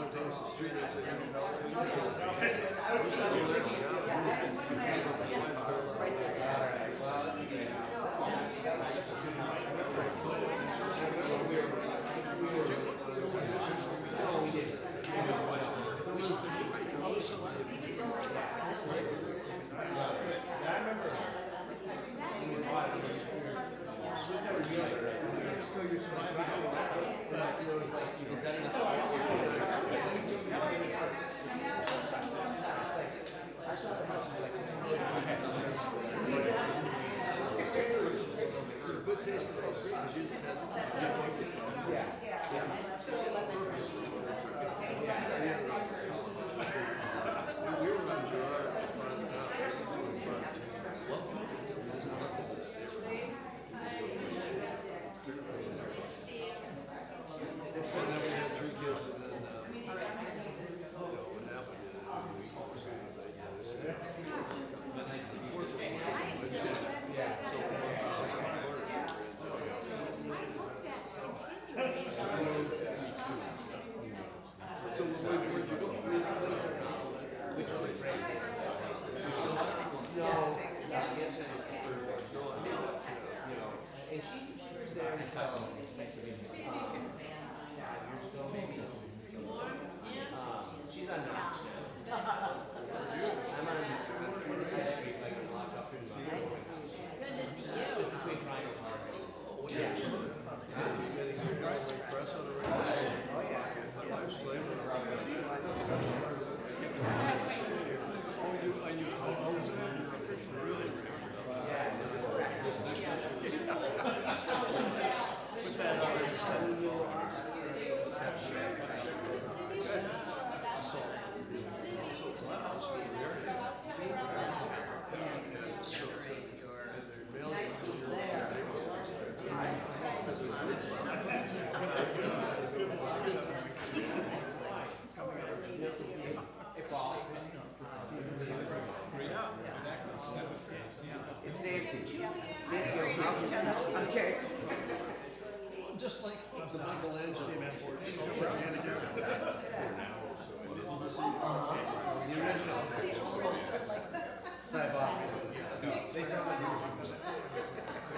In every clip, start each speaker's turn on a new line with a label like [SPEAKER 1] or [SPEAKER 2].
[SPEAKER 1] across the street, I said, just like the Michelangelo. The original. They sound like I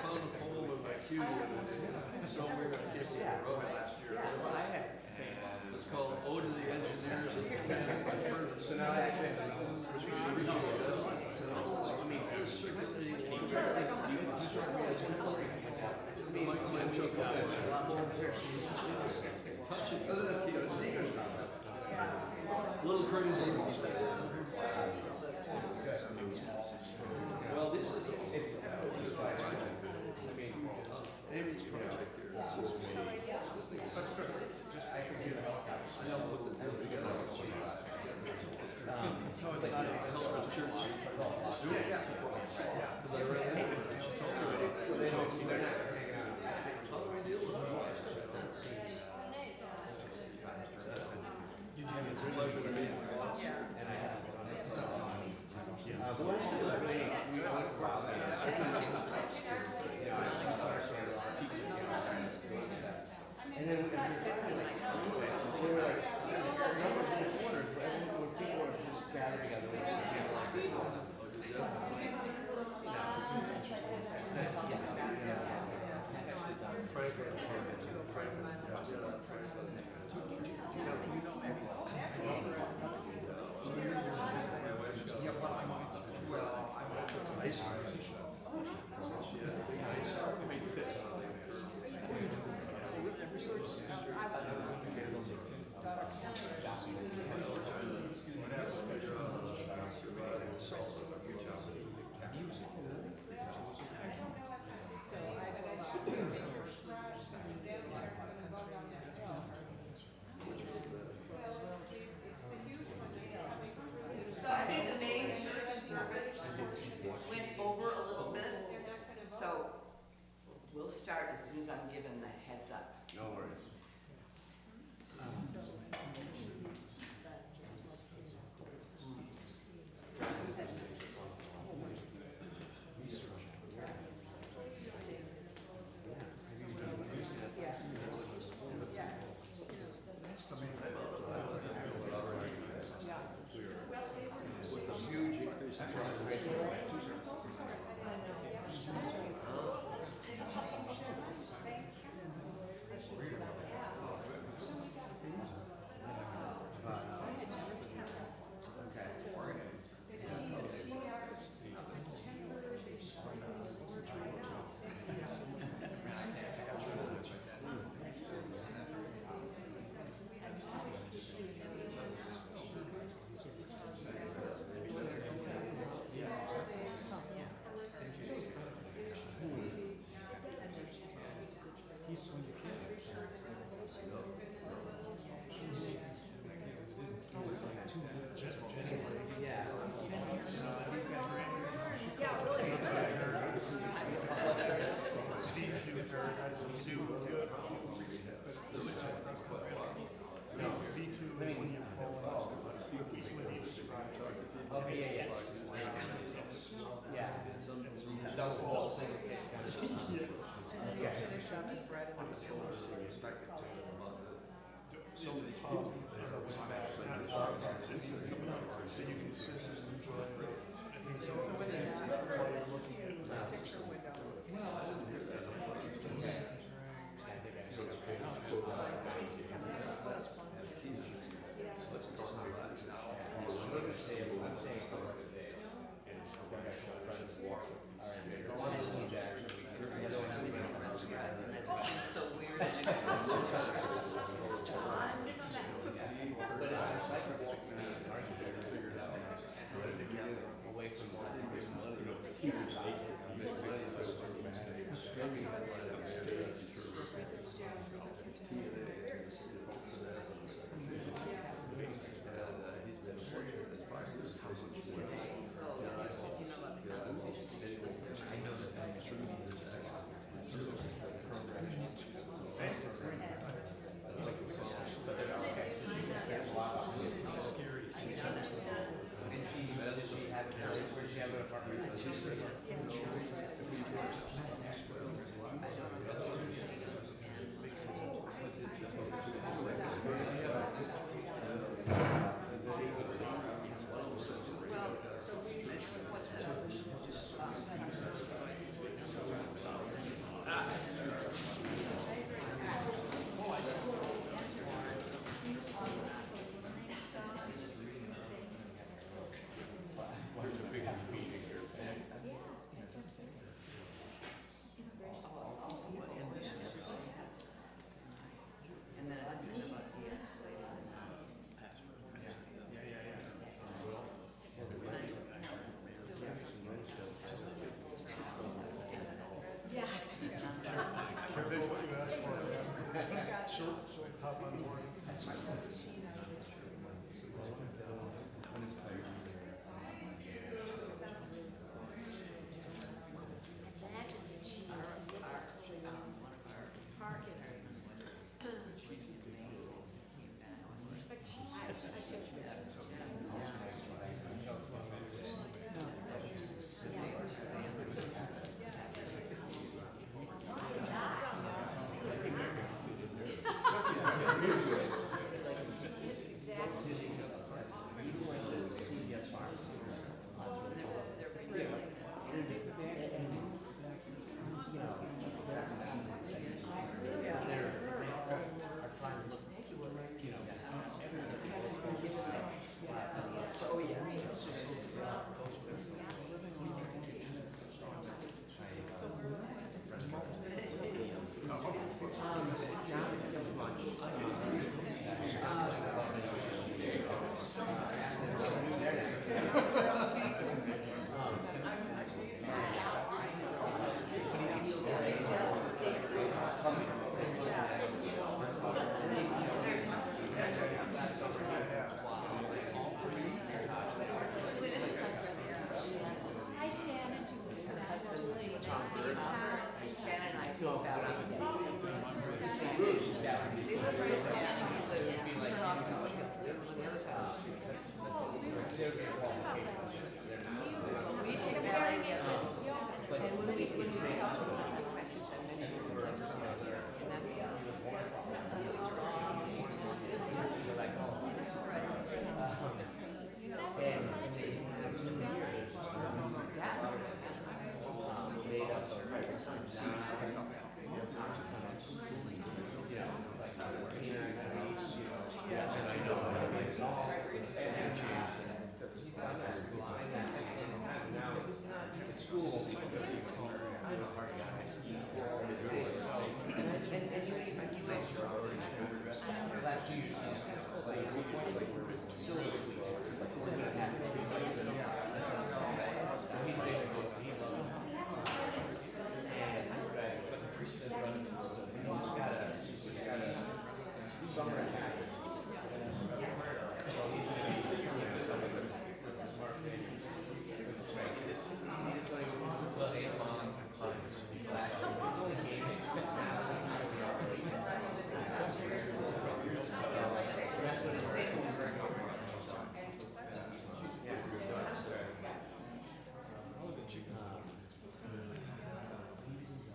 [SPEAKER 1] found a poem in my queue the other day. So we're going to keep it wrote last year. It's called Ode to the Engineers of the Furnace. So now little crazy. Well, this is Amy's project here. This thing is just I helped put the deal together. So it's not a help the church. Yeah. Because I read it. She told me already. So they don't see that. How do we deal with it? It's a pleasure to meet you. And I have. And then they were like, numbers in the corners, but everyone was people were just gathered together.
[SPEAKER 2] So I think the main church service went over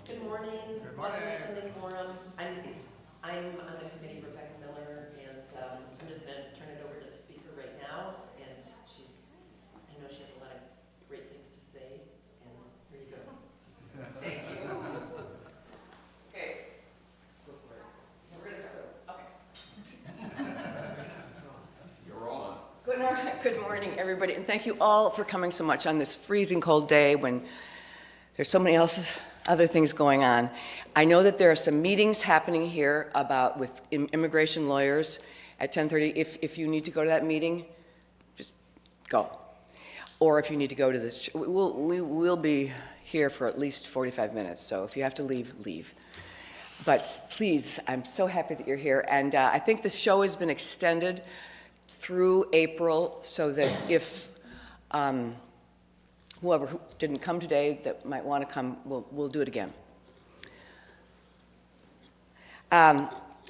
[SPEAKER 2] Good morning. Welcome to Sunday Forum. I'm Good morning, everybody, and thank you all for coming so much on this freezing cold day when there's so many other things going on. I know that there are some meetings happening here with immigration lawyers at 10:30. If you need to go to that meeting, just go. Or if you need to go to we will be here for at least 45 minutes, so if you have to leave, leave. But please, I'm so happy that you're here, and I think the show has been extended through April, so that if whoever didn't come today that might want to come, we'll do it again.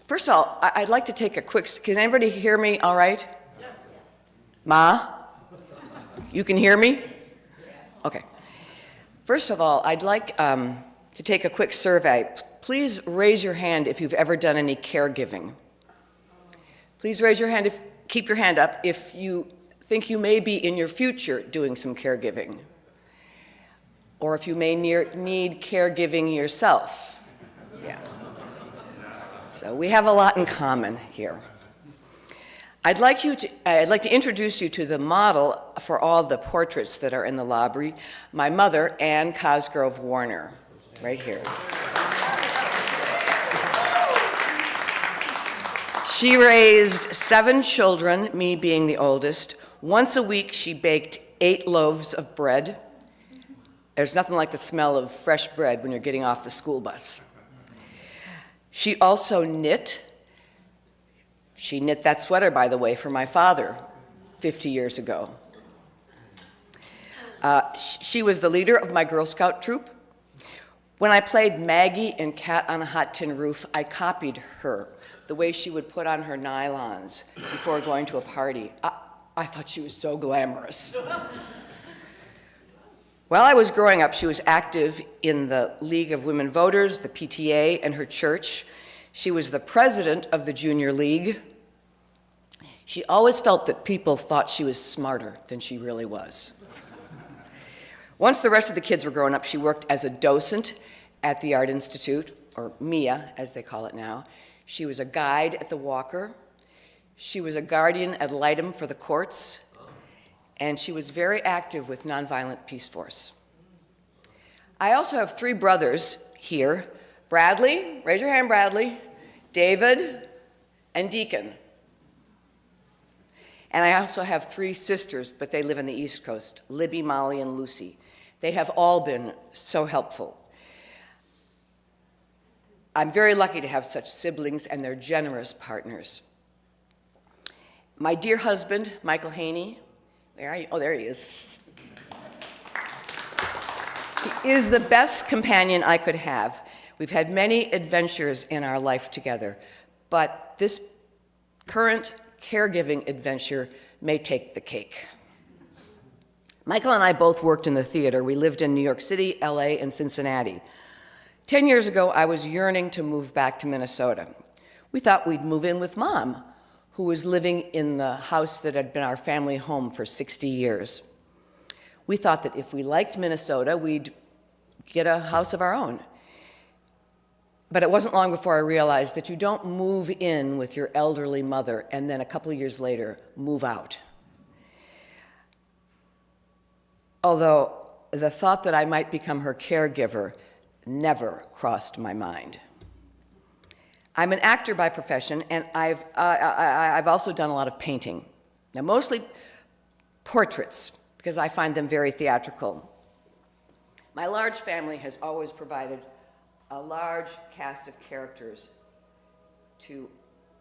[SPEAKER 2] First of all, I'd like to take a quick, can anybody hear me all right? Yes. Ma? You can hear me? Okay. First of all, I'd like to take a quick survey. Please raise your hand if you've ever done any caregiving. Please raise your hand keep your hand up if you think you may be in your future doing some caregiving, or if you may need caregiving yourself. Yeah. So we have a lot in common here. I'd like to introduce you to the model for all the portraits that are in the lobby, my mother, Anne Cosgrove Warner, right here. She raised 7 children, me being the oldest. Once a week, she baked 8 loaves of bread. There's nothing like the smell of fresh bread when you're getting off the school bus. She also knit. She knit that sweater, by the way, for my father 50 years ago. She was the leader of my Girl Scout troop. When I played Maggie in Cat on a Hot Tin Roof, I copied her, the way she would put on her nylons before going to a party. I thought she was so glamorous. While I was growing up, she was active in the League of Women Voters, the PTA, and her church. She was the president of the Junior League. She always felt that people thought she was smarter than she really was. Once the rest of the kids were growing up, she worked as a docent at the Art Institute, or MIA, as they call it now. She was a guide at the Walker. She was a guardian ad litem for the courts. And she was very active with Nonviolent Peace Force. I also have 3 brothers here. Bradley, raise your hand, Bradley, David, and Deacon. And I also have 3 sisters, but they live on the East Coast, Libby, Molly, and Lucy. They have all been so helpful. I'm very lucky to have such siblings, and they're generous partners. My dear husband, Michael Haney, where are you? Oh, there he is. He is the best companion I could have. We've had many adventures in our life together, but this current caregiving adventure may take the cake. Michael and I both worked in the theater. We lived in New York City, LA, and Cincinnati. 10 years ago, I was yearning to move back to Minnesota. We thought we'd move in with Mom, who was living in the house that had been our family home for 60 years. We thought that if we liked Minnesota, we'd get a house of our own. But it wasn't long before I realized that you don't move in with your elderly mother and then a couple of years later move out. Although the thought that I might become her caregiver never crossed my mind. I'm an actor by profession, and I've also done a lot of painting. Now, mostly portraits, because I find them very theatrical. My large family has always provided a large cast of characters to,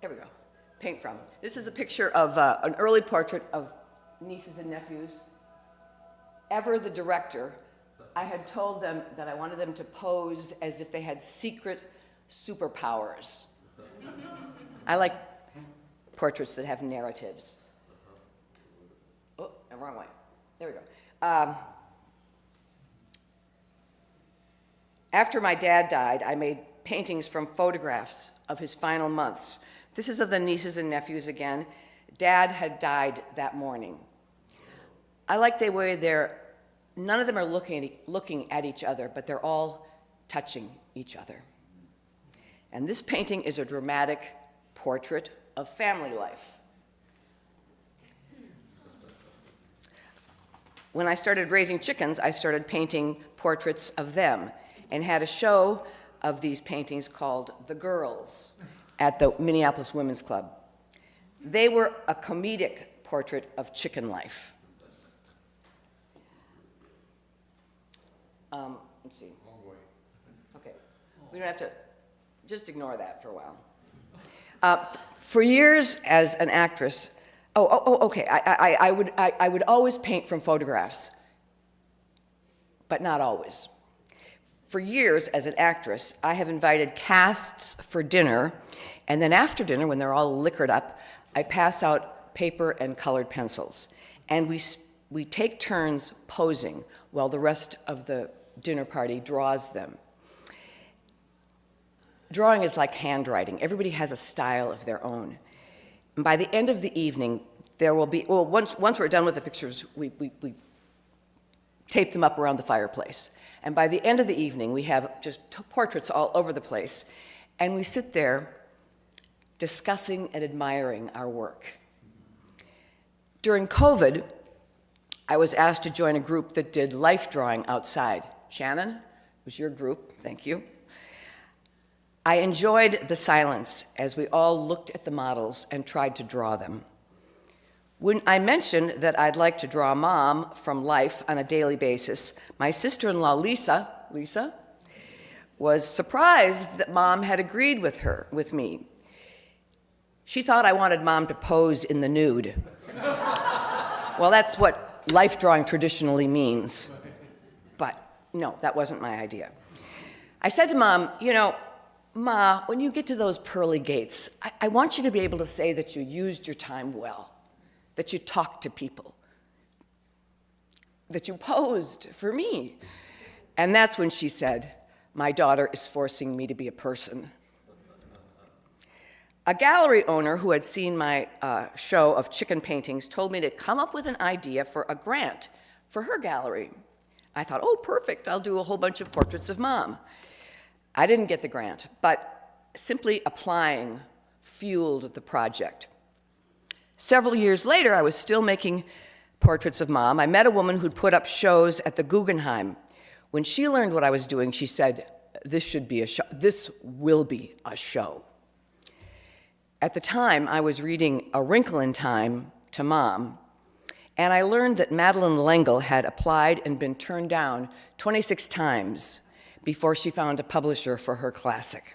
[SPEAKER 2] there we go, paint from. This is a picture of an early portrait of nieces and nephews. Ever the director, I had told them that I wanted them to pose as if they had secret superpowers. I like portraits that have narratives. Oh, the wrong way. There we go. After my dad died, I made paintings from photographs of his final months. This is of the nieces and nephews again. Dad had died that morning. I like the way none of them are looking at each other, but they're all touching each other. And this painting is a dramatic portrait of family life. When I started raising chickens, I started painting portraits of them and had a show of these paintings called The Girls at the Minneapolis Women's Club. They were a comedic portrait of chicken life. Let's see. Okay, we don't have to, just ignore that for a while. For years as an actress, okay, I would always paint from photographs, but not always. For years as an actress, I have invited casts for dinner, and then after dinner, when they're all liquored up, I pass out paper and colored pencils, and we take turns posing while the rest of the dinner party draws them. Drawing is like handwriting. Everybody has a style of their own. And by the end of the evening, there will be, well, once we're done with the pictures, we tape them up around the fireplace. And by the end of the evening, we have just portraits all over the place, and we sit there discussing and admiring our work. During COVID, I was asked to join a group that did life drawing outside. Shannon, it was your group, thank you. I enjoyed the silence as we all looked at the models and tried to draw them. When I mentioned that I'd like to draw Mom from life on a daily basis, my sister-in-law Lisa, was surprised that Mom had agreed with me. She thought I wanted Mom to pose in the nude. Well, that's what life drawing traditionally means. But no, that wasn't my idea. I said to Mom, you know, Ma, when you get to those pearly gates, I want you to be able to say that you used your time well, that you talked to people, that you posed for me. And that's when she said, my daughter is forcing me to be a person. A gallery owner who had seen my show of chicken paintings told me to come up with an idea for a grant for her gallery. I thought, oh, perfect, I'll do a whole bunch of portraits of Mom. I didn't get the grant, but simply applying fueled the project. Several years later, I was still making portraits of Mom. I met a woman who'd put up shows at the Guggenheim. When she learned what I was doing, she said, this should be a show. This will be a show. At the time, I was reading A Wrinkle in Time to Mom, and I learned that Madeleine L'Engle had applied and been turned down 26 times before she found a publisher for her classic.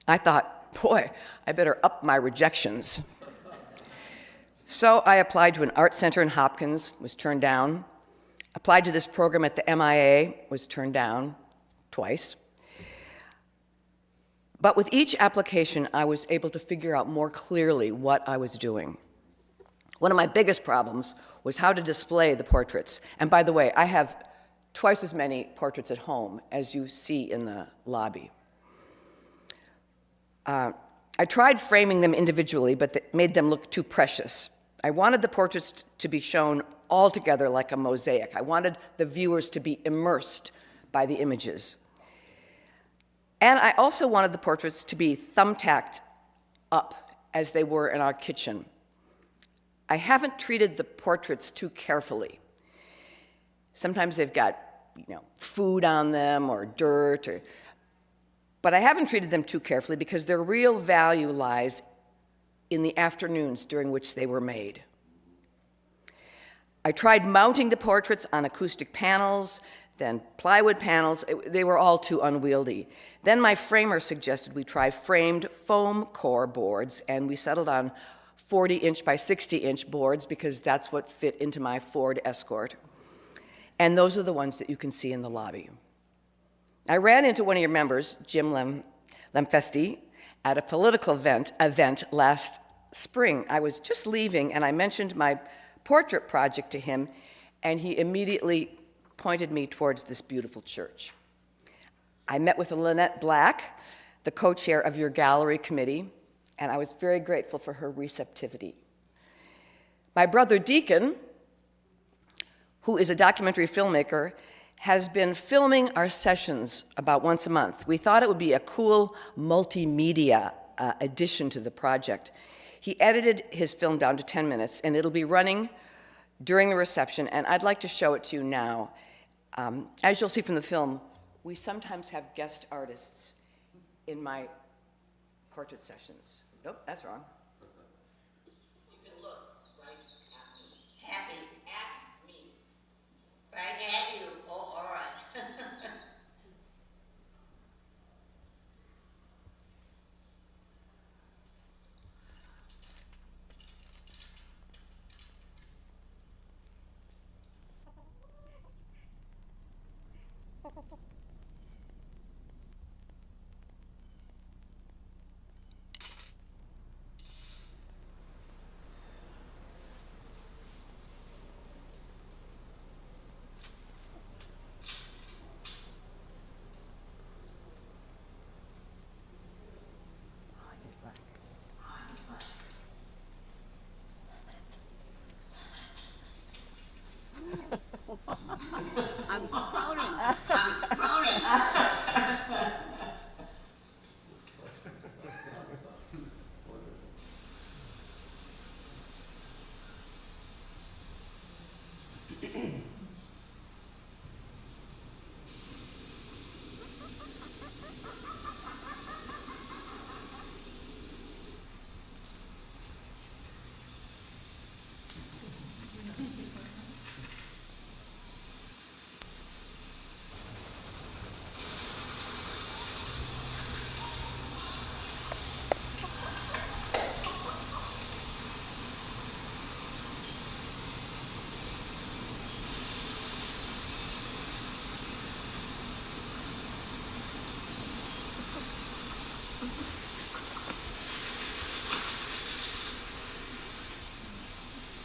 [SPEAKER 2] I thought, boy, I better up my rejections. So I applied to an art center in Hopkins, was turned down. Applied to this program at the MIA, was turned down twice. But with each application, I was able to figure out more clearly what I was doing. One of my biggest problems was how to display the portraits. And by the way, I have twice as many portraits at home as you see in the lobby. I tried framing them individually, but that made them look too precious. I wanted the portraits to be shown all together like a mosaic. I wanted the viewers to be immersed by the images. And I also wanted the portraits to be thumbtacked up as they were in our kitchen. I haven't treated the portraits too carefully. Sometimes they've got, food on them or dirt, but I haven't treated them too carefully because their real value lies in the afternoons during which they were made. I tried mounting the portraits on acoustic panels, then plywood panels. They were all too unwieldy. Then my framer suggested we try framed foam core boards, and we settled on 40-inch by 60-inch boards because that's what fit into my Ford Escort. And those are the ones that you can see in the lobby. I ran into one of your members, Jim Lemfesti, at a political event last spring. I was just leaving, and I mentioned my portrait project to him, and he immediately pointed me towards this beautiful church. I met with Lynette Black, the co-chair of your gallery committee, and I was very grateful for her receptivity. My brother Deacon, who is a documentary filmmaker, has been filming our sessions about once a month. We thought it would be a cool multimedia addition to the project. He edited his film down to 10 minutes, and it'll be running during the reception, and I'd like to show it to you now. As you'll see from the film, we sometimes have guest artists in my portrait sessions. Nope, that's wrong.
[SPEAKER 3] You can look right at me. Happy at me. Right at you. Oh, all right. I'm groaning.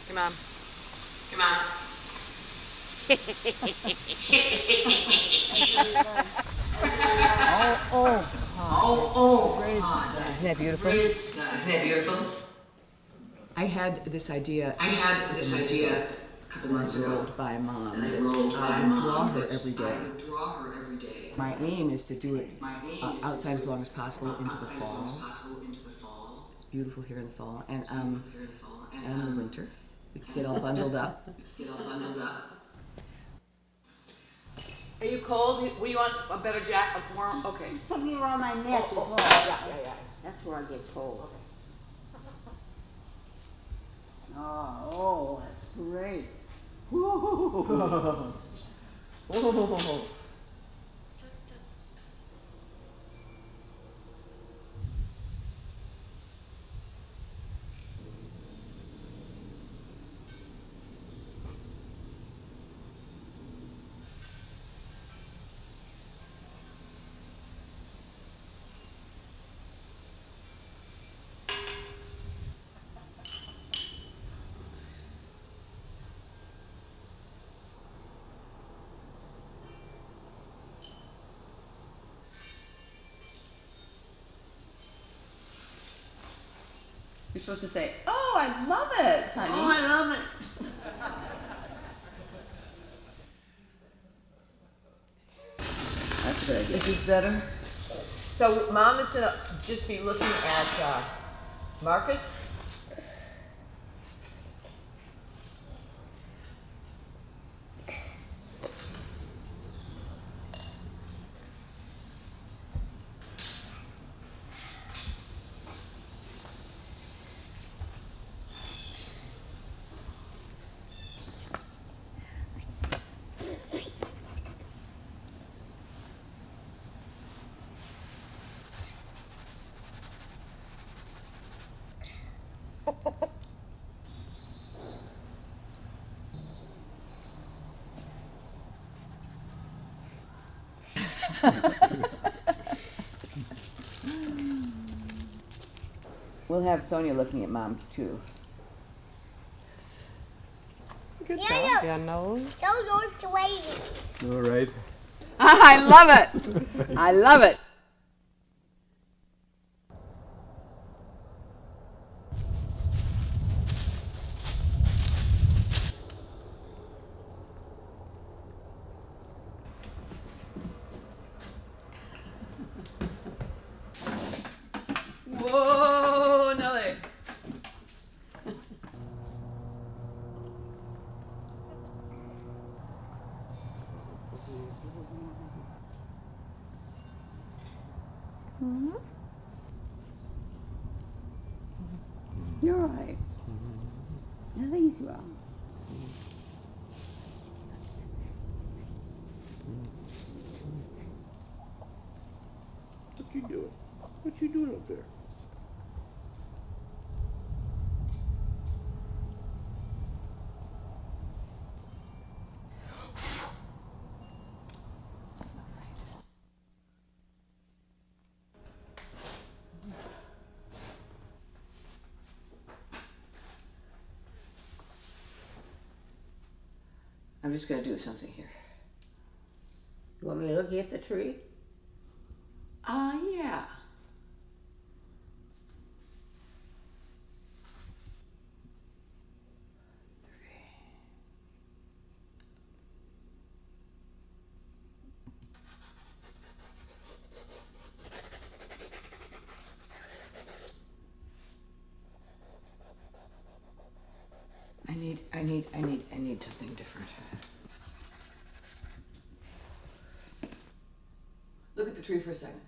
[SPEAKER 2] Come on.
[SPEAKER 3] Come on.
[SPEAKER 2] Isn't that beautiful?
[SPEAKER 3] Isn't that beautiful?
[SPEAKER 2] I had this idea
[SPEAKER 3] I had this idea a couple months ago.
[SPEAKER 2] rolled by Mom.
[SPEAKER 3] And I rolled by
[SPEAKER 2] I would draw
[SPEAKER 3] Mom.
[SPEAKER 2] her every day.
[SPEAKER 3] I would draw her every day.
[SPEAKER 2] My aim is to do it
[SPEAKER 3] My aim is
[SPEAKER 2] outside as long as possible into the
[SPEAKER 3] outside as long as
[SPEAKER 2] fall.
[SPEAKER 3] possible into the fall.
[SPEAKER 2] It's beautiful here in the fall, and
[SPEAKER 3] Here in the fall.
[SPEAKER 2] and the winter. We can get all bundled up.
[SPEAKER 3] Get all bundled up.
[SPEAKER 4] Are you cold? What do you want? A better jacket? Warm? Okay.
[SPEAKER 5] Something around my neck as well.
[SPEAKER 4] Yeah.
[SPEAKER 5] That's where I get cold. Oh, that's great. Woo. You're supposed to say, "Oh, I love it, honey."
[SPEAKER 3] Oh, I love it.
[SPEAKER 2] That's a good idea.
[SPEAKER 4] Is this better? So Mom is gonna just be looking at Marcus.
[SPEAKER 2] We'll have Sonia looking at Mom too.
[SPEAKER 6] Good job, your nose.
[SPEAKER 5] Show yours to Wavy.
[SPEAKER 6] All right.
[SPEAKER 2] I love it. I love it.
[SPEAKER 4] Whoa, another.
[SPEAKER 5] You're all right. Nothing's wrong.
[SPEAKER 1] What you doing? What you doing up there?
[SPEAKER 2] I'm just gonna do something here.
[SPEAKER 7] You want me to look at the tree?
[SPEAKER 2] Yeah. I need something different. Look at the tree for a second.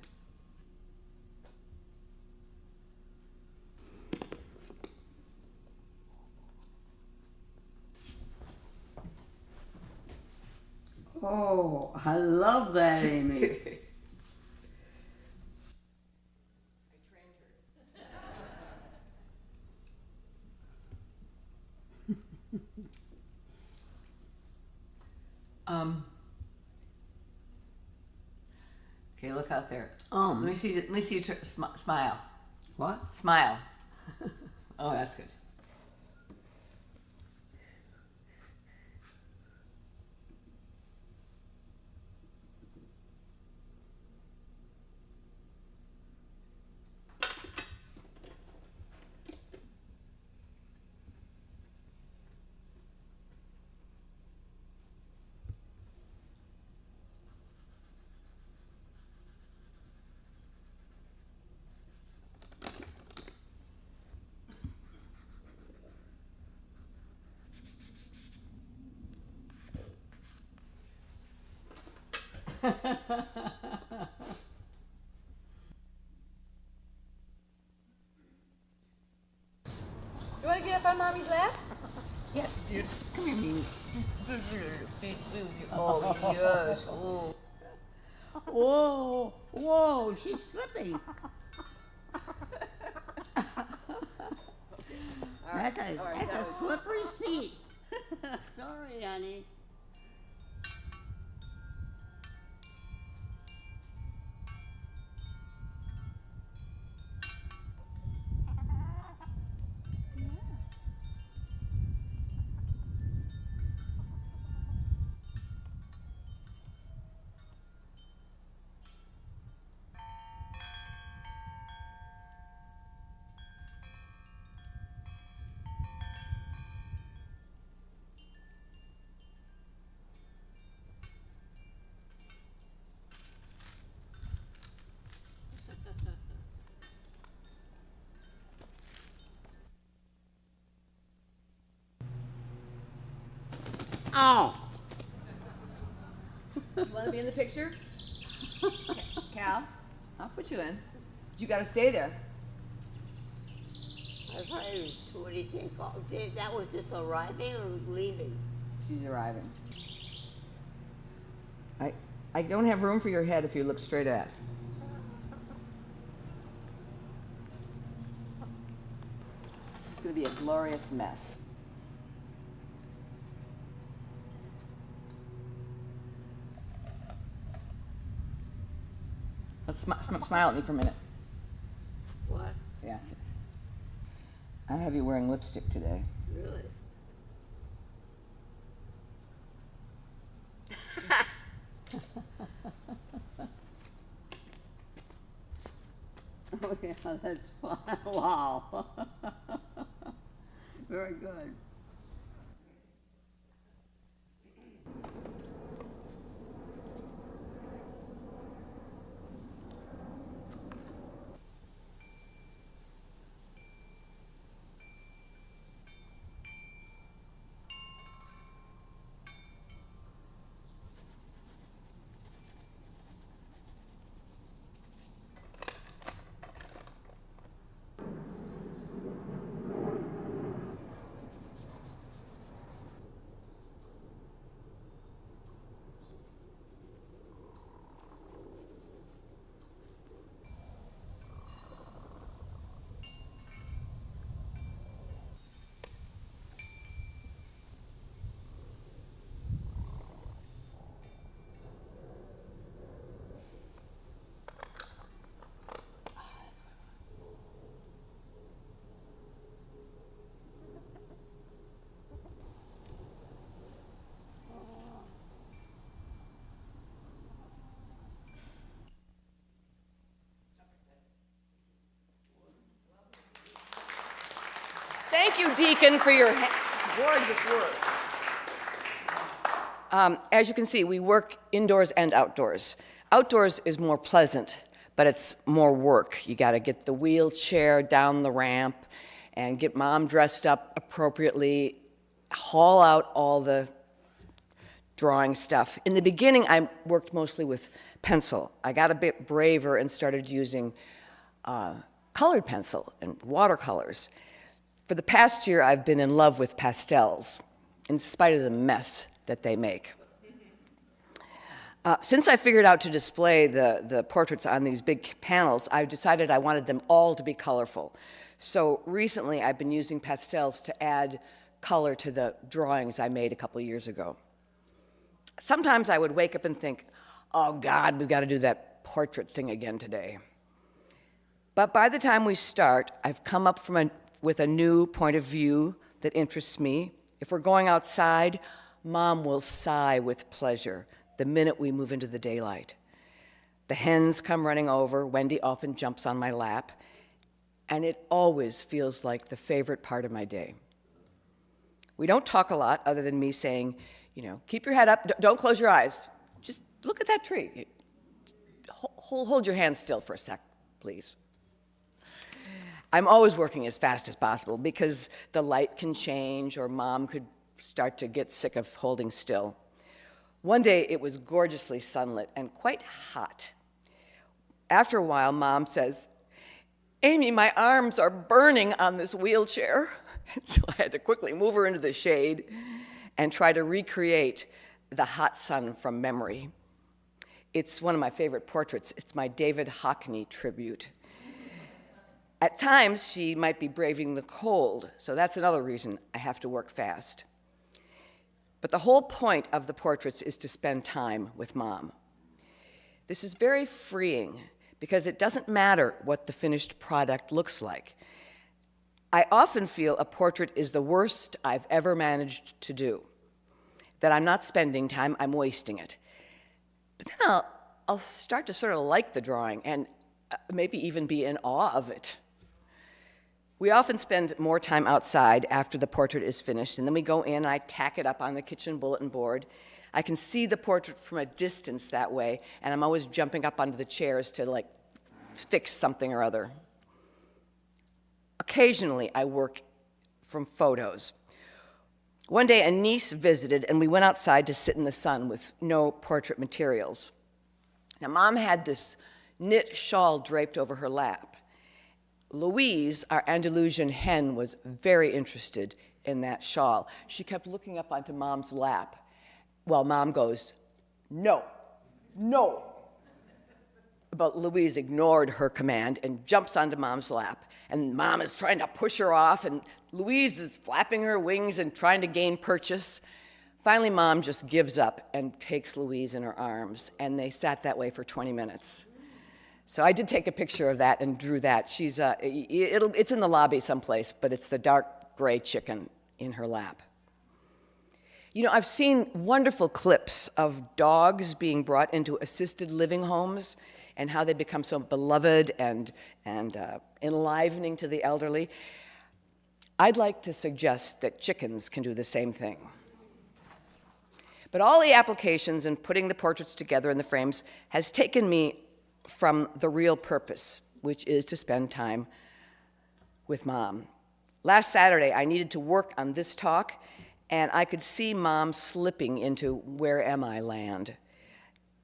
[SPEAKER 7] Oh, I love that, Amy.
[SPEAKER 2] Okay, look out there.
[SPEAKER 7] Um.
[SPEAKER 2] Let me see. Let me see you smile.
[SPEAKER 7] What?
[SPEAKER 2] Smile. Oh, that's good.
[SPEAKER 4] You want to get up on mommy's lap?
[SPEAKER 2] Yeah. Come here, Mimi.
[SPEAKER 4] Oh, yes. Oh.
[SPEAKER 7] Whoa, whoa, she's slipping. That's a slippery seat. Sorry, honey. Oh.
[SPEAKER 4] You want to be in the picture? Cal, I'll put you in. But you got to stay there.
[SPEAKER 7] I thought what do you think? That was just arriving or leaving?
[SPEAKER 4] She's arriving. I don't have room for your head if you look straight at. This is going to be a glorious mess. Let's smile at me for a minute.
[SPEAKER 7] What?
[SPEAKER 4] Yes. I have you wearing lipstick today.
[SPEAKER 7] Really? Oh yeah, that's fun. Wow. Very good.
[SPEAKER 2] Thank you, Deacon, for your gorgeous work. As you can see, we work indoors and outdoors. Outdoors is more pleasant, but it's more work. You got to get the wheelchair down the ramp and get Mom dressed up appropriately, haul out all the drawing stuff. In the beginning, I worked mostly with pencil. I got a bit braver and started using colored pencil and watercolors. For the past year, I've been in love with pastels, in spite of the mess that they make. Since I figured out to display the portraits on these big panels, I've decided I wanted them all to be colorful. So recently, I've been using pastels to add color to the drawings I made a couple years ago. Sometimes I would wake up and think, oh God, we've got to do that portrait thing again today. But by the time we start, I've come up with a new point of view that interests me. If we're going outside, Mom will sigh with pleasure the minute we move into the daylight. The hens come running over, Wendy often jumps on my lap, and it always feels like the favorite part of my day. We don't talk a lot other than me saying, keep your head up, don't close your eyes. Just look at that tree. Hold your hand still for a sec, please. I'm always working as fast as possible because the light can change or Mom could start to get sick of holding still. One day it was gorgeously sunlit and quite hot. After a while, Mom says, Amy, my arms are burning on this wheelchair. So I had to quickly move her into the shade and try to recreate the hot sun from memory. It's one of my favorite portraits. It's my David Hockney tribute. At times, she might be braving the cold, so that's another reason I have to work fast. But the whole point of the portraits is to spend time with Mom. This is very freeing because it doesn't matter what the finished product looks like. I often feel a portrait is the worst I've ever managed to do, that I'm not spending time, I'm wasting it. But then I'll start to sort of like the drawing and maybe even be in awe of it. We often spend more time outside after the portrait is finished, and then we go in and I tack it up on the kitchen bulletin board. I can see the portrait from a distance that way, and I'm always jumping up onto the chairs to fix something or other. Occasionally, I work from photos. One day, a niece visited, and we went outside to sit in the sun with no portrait materials. Now, Mom had this knit shawl draped over her lap. Louise, our Andalusian hen, was very interested in that shawl. She kept looking up onto Mom's lap while Mom goes, no, no. But Louise ignored her command and jumps onto Mom's lap. And Mom is trying to push her off, and Louise is flapping her wings and trying to gain purchase. Finally, Mom just gives up and takes Louise in her arms, and they sat that way for 20 minutes. So I did take a picture of that and drew that. It's in the lobby someplace, but it's the dark gray chicken in her lap. I've seen wonderful clips of dogs being brought into assisted living homes and how they become so beloved and enlivening to the elderly. I'd like to suggest that chickens can do the same thing. But all the applications and putting the portraits together in the frames has taken me from the real purpose, which is to spend time with Mom. Last Saturday, I needed to work on this talk, and I could see Mom slipping into where am I land.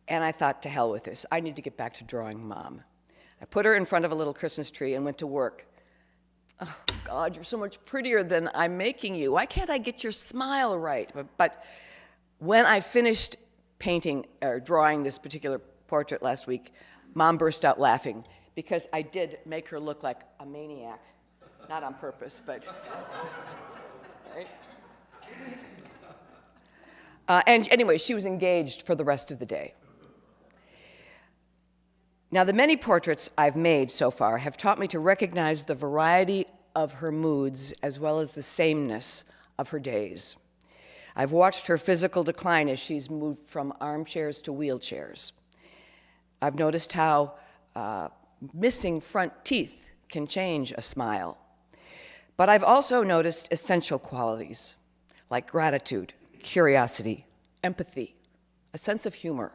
[SPEAKER 2] And I thought, to hell with this. I need to get back to drawing Mom. I put her in front of a little Christmas tree and went to work. Oh, God, you're so much prettier than I'm making you. Why can't I get your smile right? But when I finished painting or drawing this particular portrait last week, Mom burst out laughing because I did make her look like a maniac. Not on purpose, but... Right? And anyway, she was engaged for the rest of the day. Now, the many portraits I've made so far have taught me to recognize the variety of her moods as well as the sameness of her days. I've watched her physical decline as she's moved from armchairs to wheelchairs. I've noticed how missing front teeth can change a smile. But I've also noticed essential qualities like gratitude, curiosity, empathy, a sense of humor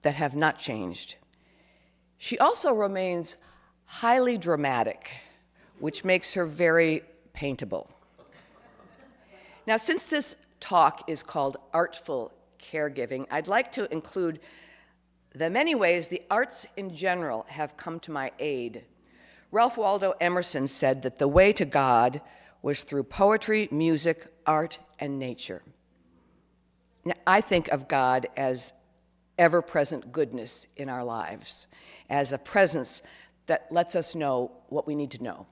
[SPEAKER 2] that have not changed. She also remains highly dramatic, which makes her very paintable. Now, since this talk is called Artful Caregiving, I'd like to include the many ways the arts in general have come to my aid. Ralph Waldo Emerson said that the way to God was through poetry, music, art, and nature. Now, I think of God as ever-present goodness in our lives, as a presence that lets us know what we need to know.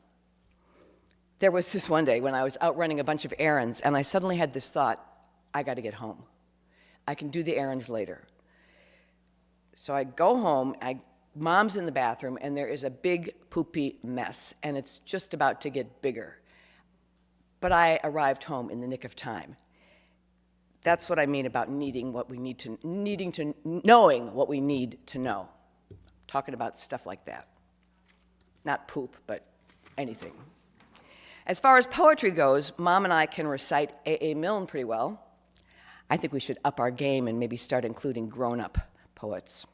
[SPEAKER 2] There was this one day when I was out running a bunch of errands, and I suddenly had this thought, I got to get home. I can do the errands later. So I go home, Mom's in the bathroom, and there is a big poopy mess, and it's just about to get bigger. But I arrived home in the nick of time. That's what I mean about knowing what we need to know. Talking about stuff like that. Not poop, but anything. As far as poetry goes, Mom and I can recite A.A. Milne pretty well. I think we should up our game and maybe start including grown-up poets.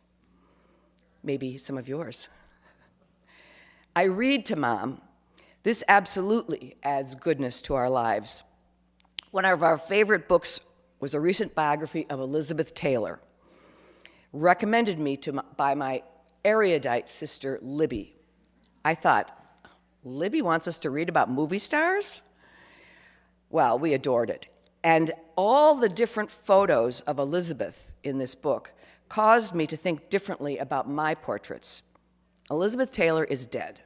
[SPEAKER 2] Maybe some of yours. I read to Mom. This absolutely adds goodness to our lives. One of our favorite books was a recent biography of Elizabeth Taylor, recommended me by my erudite sister, Libby. I thought, Libby wants us to read about movie stars? Well, we adored it. And all the different photos of Elizabeth in this book caused me to think differently about my portraits. Elizabeth Taylor is dead,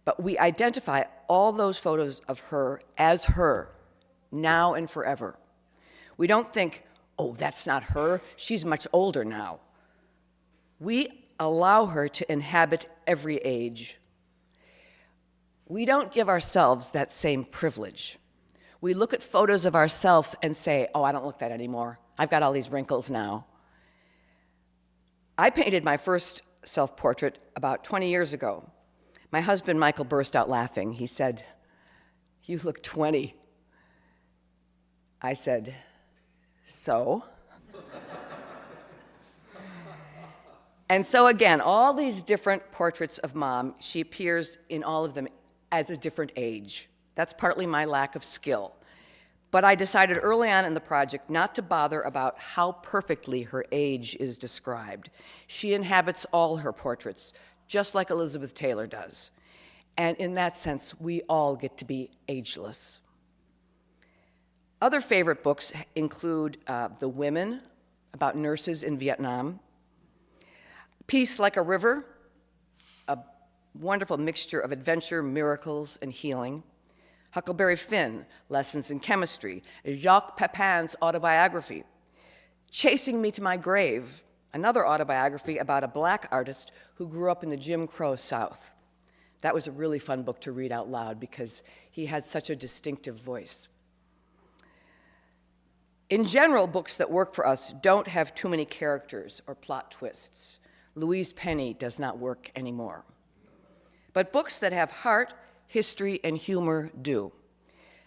[SPEAKER 2] but we identify all those photos of her as her, now and forever. We don't think, oh, that's not her, she's much older now. We allow her to inhabit every age. We don't give ourselves that same privilege. We look at photos of ourselves and say, oh, I don't look that anymore. I've got all these wrinkles now. I painted my first self-portrait about 20 years ago. My husband, Michael, burst out laughing. He said, you look 20. I said, so? And so again, all these different portraits of Mom, she appears in all of them as a different age. That's partly my lack of skill. But I decided early on in the project not to bother about how perfectly her age is described. She inhabits all her portraits, just like Elizabeth Taylor does. And in that sense, we all get to be ageless. Other favorite books include The Women, about nurses in Vietnam, Peace Like a River, a wonderful mixture of adventure, miracles, and healing, Huckleberry Finn, Lessons in Chemistry, Jacques Pepin's autobiography, Chasing Me to My Grave, another autobiography about a black artist who grew up in the Jim Crow South. That was a really fun book to read out loud because he had such a distinctive voice. In general, books that work for us don't have too many characters or plot twists. Louise Penny does not work anymore. But books that have heart, history, and humor do.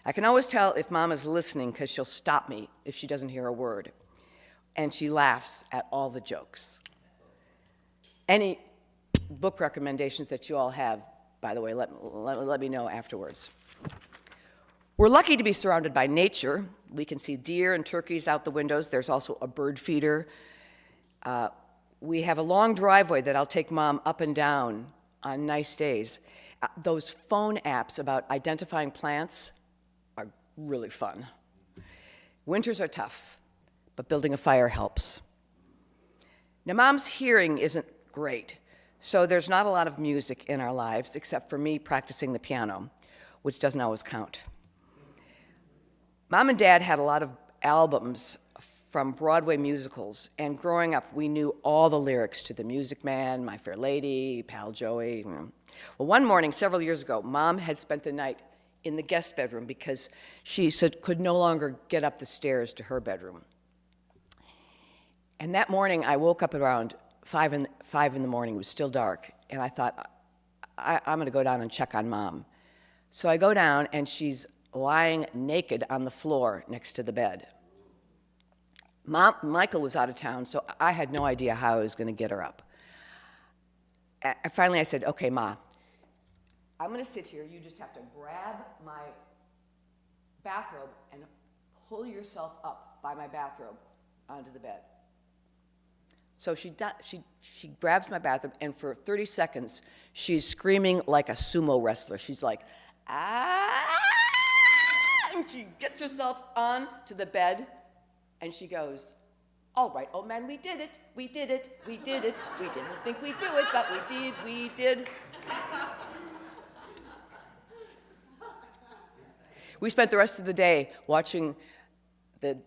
[SPEAKER 2] I can always tell if Mom is listening because she'll stop me if she doesn't hear a word. And she laughs at all the jokes. Any book recommendations that you all have, by the way, let me know afterwards. We're lucky to be surrounded by nature. We can see deer and turkeys out the windows. There's also a bird feeder. We have a long driveway that I'll take Mom up and down on nice days. Those phone apps about identifying plants are really fun. Winters are tough, but building a fire helps. Now, Mom's hearing isn't great, so there's not a lot of music in our lives except for me practicing the piano, which doesn't always count. Mom and Dad had a lot of albums from Broadway musicals, and growing up, we knew all the lyrics to The Music Man, My Fair Lady, Pal Joey. Well, one morning, several years ago, Mom had spent the night in the guest bedroom because she could no longer get up the stairs to her bedroom. And that morning, I woke up around 5 in the morning. It was still dark, and I thought, I'm going to go down and check on Mom. So I go down, and she's lying naked on the floor next to the bed. Michael was out of town, so I had no idea how I was going to get her up. Finally, I said, okay, Ma, I'm going to sit here. You just have to grab my bathrobe and pull yourself up by my bathrobe onto the bed. So she grabs my bathrobe, and for 30 seconds, she's screaming like a sumo wrestler. She's like, ah! And she gets herself onto the bed, and she goes, all right, old man, we did it, we did it, we did it. We didn't think we'd do it, but we did. We spent the rest of the day watching the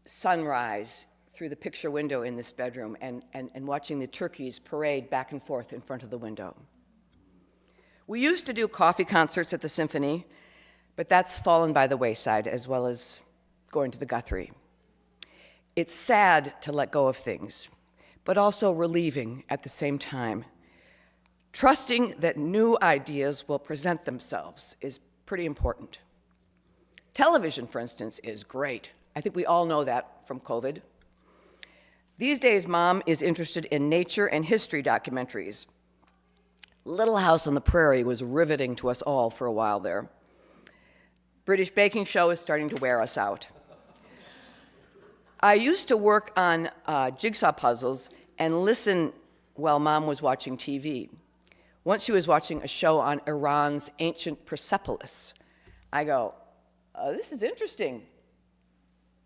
[SPEAKER 2] sunrise through the picture window in this bedroom and watching the turkeys parade back and forth in front of the window. We used to do coffee concerts at the Symphony, but that's fallen by the wayside, as well as going to the Guthrie. It's sad to let go of things, but also relieving at the same time. Trusting that new ideas will present themselves is pretty important. Television, for instance, is great. I think we all know that from COVID. These days, Mom is interested in nature and history documentaries. Little House on the Prairie was riveting to us all for a while there. British baking show is starting to wear us out. I used to work on jigsaw puzzles and listen while Mom was watching TV. Once she was watching a show on Iran's ancient Persepolis. I go, this is interesting.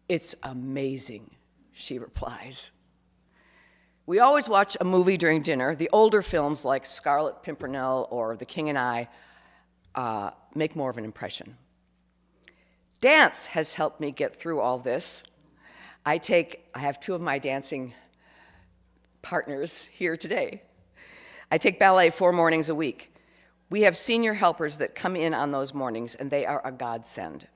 [SPEAKER 2] It's amazing, she replies. We always watch a movie during dinner. The older films like Scarlet Pimpernel or The King and I make more of an impression. Dance has helped me get through all this. I have two of my dancing partners here today. I take ballet 4 mornings a week. We have senior helpers that come in on those mornings, and they are a godsend.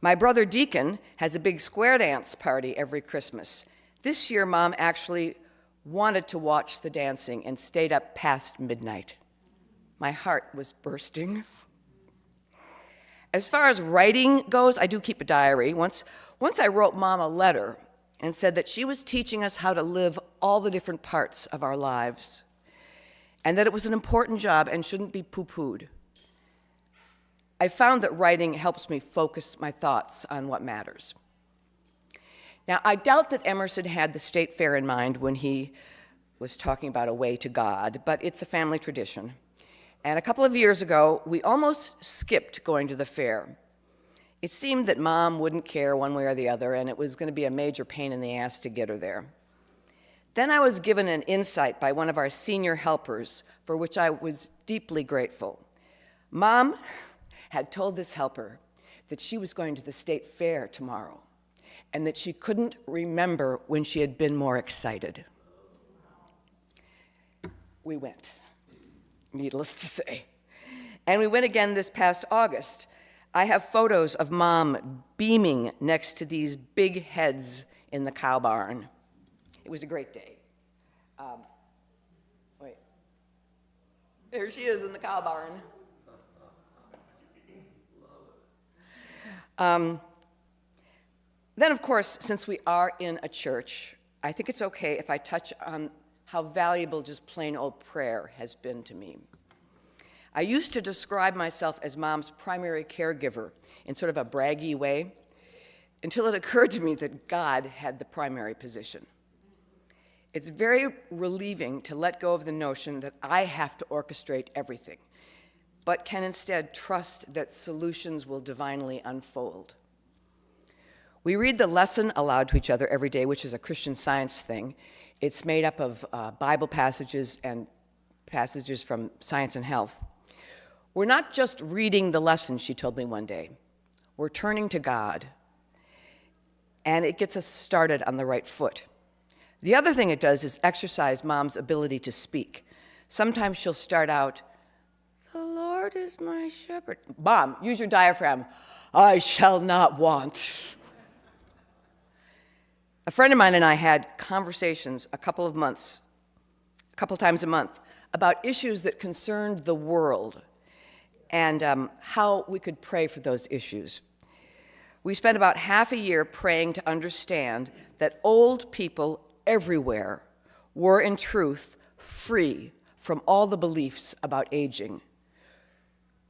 [SPEAKER 2] My brother Deacon has a big square dance party every Christmas. This year, Mom actually wanted to watch the dancing and stayed up past midnight. My heart was bursting. As far as writing goes, I do keep a diary. Once I wrote Mom a letter and said that she was teaching us how to live all the different parts of our lives, and that it was an important job and shouldn't be poo-pooed. I found that writing helps me focus my thoughts on what matters. Now, I doubt that Emerson had the state fair in mind when he was talking about a way to God, but it's a family tradition. And a couple of years ago, we almost skipped going to the fair. It seemed that Mom wouldn't care one way or the other, and it was going to be a major pain in the ass to get her there. Then I was given an insight by one of our senior helpers, for which I was deeply grateful. Mom had told this helper that she was going to the state fair tomorrow, and that she couldn't remember when she had been more excited. We went, needless to say. And we went again this past August. I have photos of Mom beaming next to these big heads in the cow barn. It was a great day. Wait. There she is in the cow barn. Then, of course, since we are in a church, I think it's okay if I touch on how valuable just plain old prayer has been to me. I used to describe myself as Mom's primary caregiver in sort of a braggy way, until it occurred to me that God had the primary position. It's very relieving to let go of the notion that I have to orchestrate everything, but can instead trust that solutions will divinely unfold. We read the lesson aloud to each other every day, which is a Christian Science thing. It's made up of Bible passages and passages from Science and Health. We're not just reading the lesson, she told me one day. We're turning to God, and it gets us started on the right foot. The other thing it does is exercise Mom's ability to speak. Sometimes she'll start out, "The Lord is my shepherd." Mom, use your diaphragm. "I shall not want." A friend of mine and I had conversations a couple times a month, about issues that concerned the world. and how we could pray for those issues. We spent about half a year praying to understand that old people everywhere were, in truth, free from all the beliefs about aging.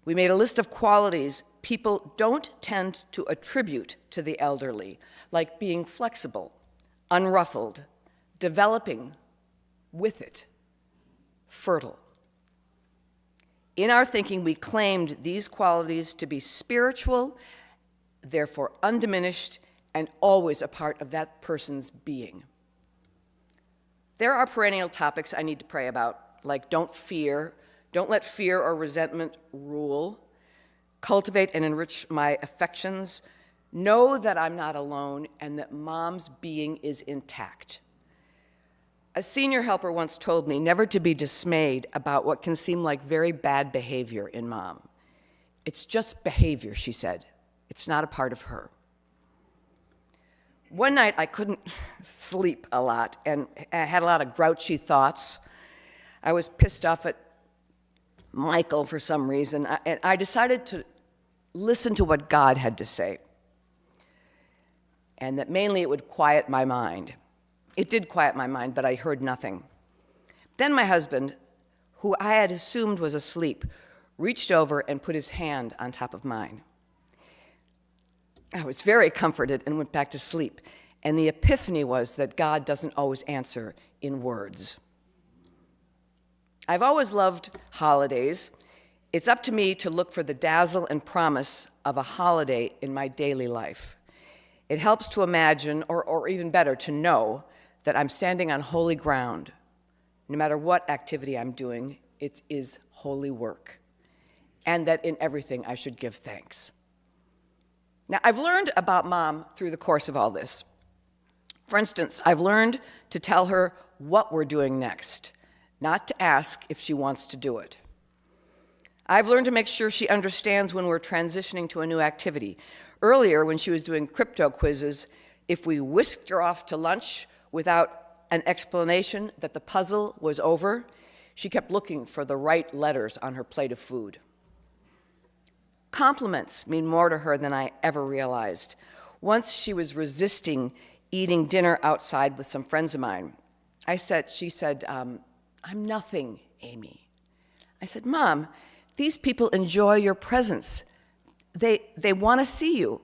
[SPEAKER 2] We made a list of qualities people don't tend to attribute to the elderly, like being flexible, unruffled, developing with it, fertile. In our thinking, we claimed these qualities to be spiritual, therefore undiminished, and always a part of that person's being. There are perennial topics I need to pray about, like don't let fear or resentment rule, cultivate and enrich my affections, know that I'm not alone, and that Mom's being is intact. A senior helper once told me never to be dismayed about what can seem like very bad behavior in Mom. It's just behavior, she said. It's not a part of her. One night I couldn't sleep a lot, and I had a lot of grouchy thoughts. I was pissed off at Michael for some reason, and I decided to listen to what God had to say, and that mainly it would quiet my mind. It did quiet my mind, but I heard nothing. Then my husband, who I had assumed was asleep, reached over and put his hand on top of mine. I was very comforted and went back to sleep, and the epiphany was that God doesn't always answer in words. I've always loved holidays. It's up to me to look for the dazzle and promise of a holiday in my daily life. It helps to imagine, or even better, to know that I'm standing on holy ground. No matter what activity I'm doing, it is holy work, and that in everything I should give thanks. Now, I've learned about Mom through the course of all this. For instance, I've learned to tell her what we're doing next, not to ask if she wants to do it. I've learned to make sure she understands when we're transitioning to a new activity. Earlier, when she was doing crypto quizzes, if we whisked her off to lunch without an explanation that the puzzle was over, she kept looking for the right letters on her plate of food. Compliments mean more to her than I ever realized. Once she was resisting eating dinner outside with some friends of mine. She said, I'm nothing, Amy. I said, Mom, these people enjoy your presence. They want to see you.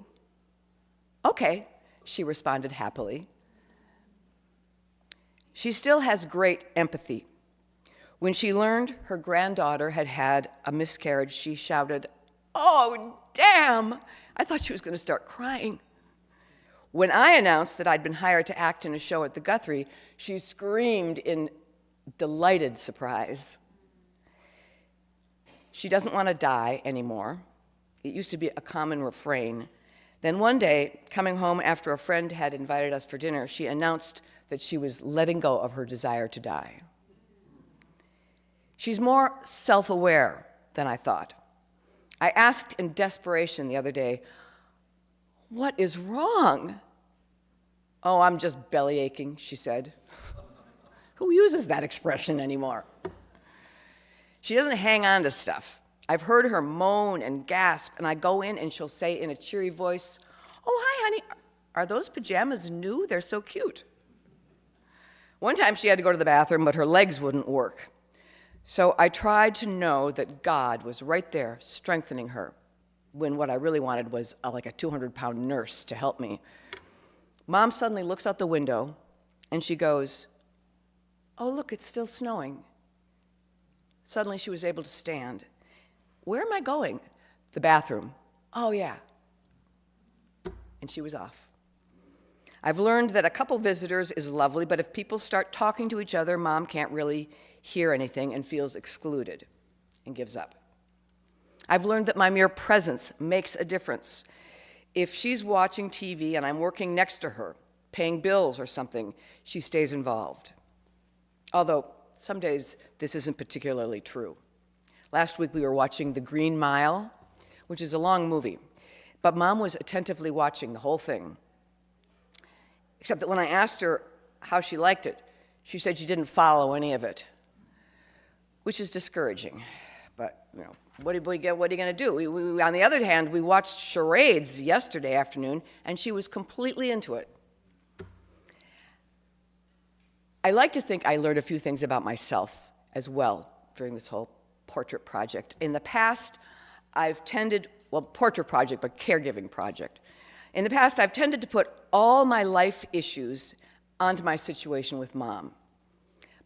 [SPEAKER 2] Okay, she responded happily. She still has great empathy. When she learned her granddaughter had had a miscarriage, she shouted, "Oh, damn!" I thought she was going to start crying. When I announced that I'd been hired to act in a show at the Guthrie, she screamed in delighted surprise. She doesn't want to die anymore. It used to be a common refrain. Then one day, coming home after a friend had invited us for dinner, she announced that she was letting go of her desire to die. She's more self-aware than I thought. I asked in desperation the other day, "What is wrong?" "Oh, I'm just belly aching," she said. Who uses that expression anymore? She doesn't hang on to stuff. I've heard her moan and gasp, and I go in and she'll say in a cheery voice, "Oh, hi, honey. Are those pajamas new? They're so cute." One time she had to go to the bathroom, but her legs wouldn't work. So I tried to know that God was right there strengthening her, when what I really wanted was like a 200-pound nurse to help me. Mom suddenly looks out the window, and she goes, "Oh, look, it's still snowing." Suddenly she was able to stand. "Where am I going?" "The bathroom." "Oh, yeah." And she was off. I've learned that a couple visitors is lovely, but if people start talking to each other, Mom can't really hear anything and feels excluded and gives up. I've learned that my mere presence makes a difference. If she's watching TV and I'm working next to her, paying bills or something, she stays involved. Although some days this isn't particularly true. Last week we were watching The Green Mile, which is a long movie, but Mom was attentively watching the whole thing. Except that when I asked her how she liked it, she said she didn't follow any of it, which is discouraging. But, what are you going to do? On the other hand, we watched charades yesterday afternoon, and she was completely into it. I like to think I learned a few things about myself as well during this whole portrait project. In the past, portrait project, but caregiving project. In the past, I've tended to put all my life issues onto my situation with Mom.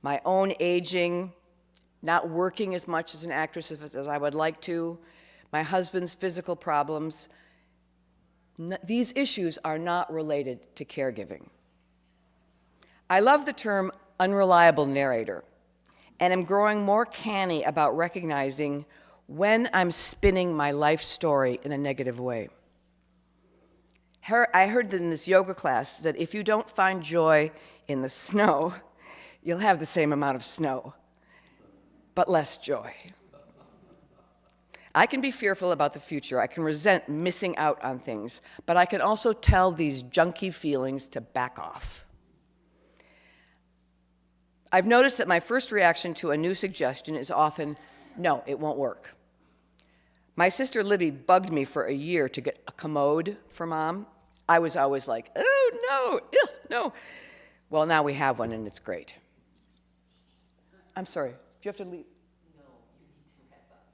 [SPEAKER 2] My own aging, not working as much as an actress as I would like to, my husband's physical problems. These issues are not related to caregiving. I love the term unreliable narrator, and am growing more canny about recognizing when I'm spinning my life story in a negative way. I heard in this yoga class that if you don't find joy in the snow, you'll have the same amount of snow, but less joy. I can be fearful about the future. I can resent missing out on things, but I can also tell these junky feelings to back off. I've noticed that my first reaction to a new suggestion is often, no, it won't work. My sister Libby bugged me for a year to get a commode for Mom. I was always like, oh, no, ew, no. Well, now we have one, and it's great. I'm sorry, do you have to leave? No, you need to wrap up.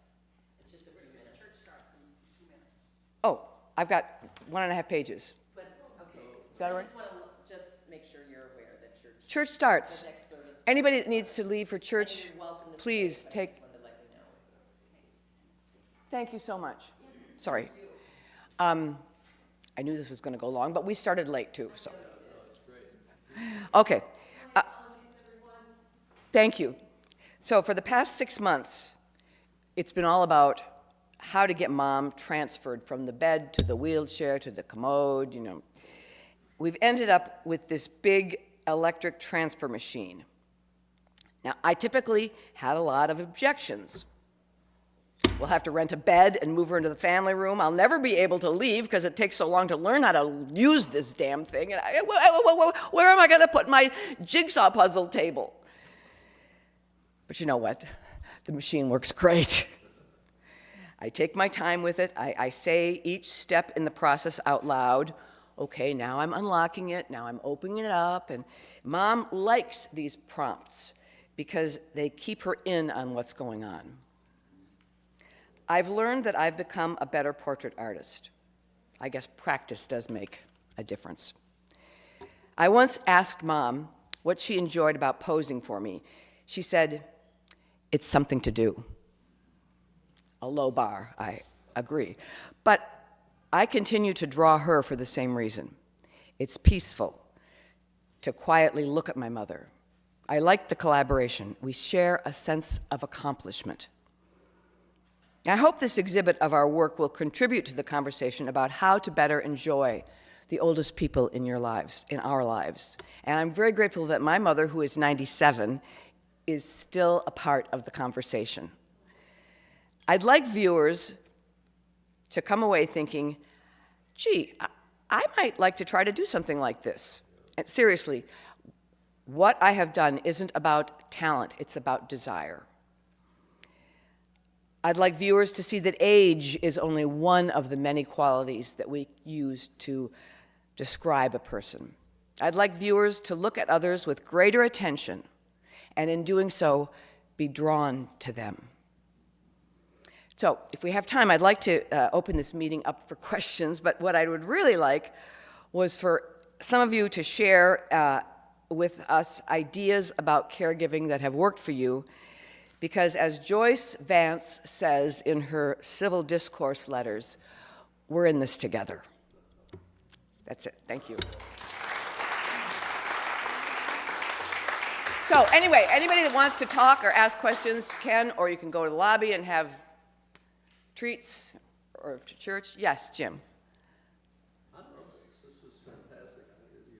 [SPEAKER 2] It's just a few minutes. Church starts in 2 minutes. Oh, I've got 1.5 pages.
[SPEAKER 5] But, okay.
[SPEAKER 2] Is that all right?
[SPEAKER 5] I just want to just make sure you're aware that
[SPEAKER 2] Church starts.
[SPEAKER 5] the next service.
[SPEAKER 2] Anybody that needs to leave for church,
[SPEAKER 5] You're welcome to
[SPEAKER 2] please
[SPEAKER 5] stay, but I
[SPEAKER 2] take.
[SPEAKER 5] just wanted to let you know.
[SPEAKER 2] Thank you so much. Sorry. I knew this was going to go long, but we started late too, so. Okay. Thank you. So for the past 6 months, it's been all about how to get Mom transferred from the bed to the wheelchair to the commode, We've ended up with this big electric transfer machine. Now, I typically had a lot of objections. We'll have to rent a bed and move her into the family room. I'll never be able to leave because it takes so long to learn how to use this damn thing. And where am I going to put my jigsaw puzzle table? But you know what? The machine works great. I take my time with it. I say each step in the process out loud. Okay, now I'm unlocking it. Now I'm opening it up. And Mom likes these prompts because they keep her in on what's going on. I've learned that I've become a better portrait artist. I guess practice does make a difference. I once asked Mom what she enjoyed about posing for me. She said, "It's something to do." A low bar, I agree. But I continue to draw her for the same reason. It's peaceful to quietly look at my mother. I like the collaboration. We share a sense of accomplishment. I hope this exhibit of our work will contribute to the conversation about how to better enjoy the oldest people in our lives. And I'm very grateful that my mother, who is 97, is still a part of the conversation. I'd like viewers to come away thinking, gee, I might like to try to do something like this. And seriously, what I have done isn't about talent, it's about desire. I'd like viewers to see that age is only one of the many qualities that we use to describe a person. I'd like viewers to look at others with greater attention, and in doing so, be drawn to them. So, if we have time, I'd like to open this meeting up for questions, but what I would really like was for some of you to share with us ideas about caregiving that have worked for you, because as Joyce Vance says in her civil discourse letters, we're in this together. That's it. Thank you. So anyway, anybody that wants to talk or ask questions can, or you can go to the lobby and have treats or to church. Yes, Jim.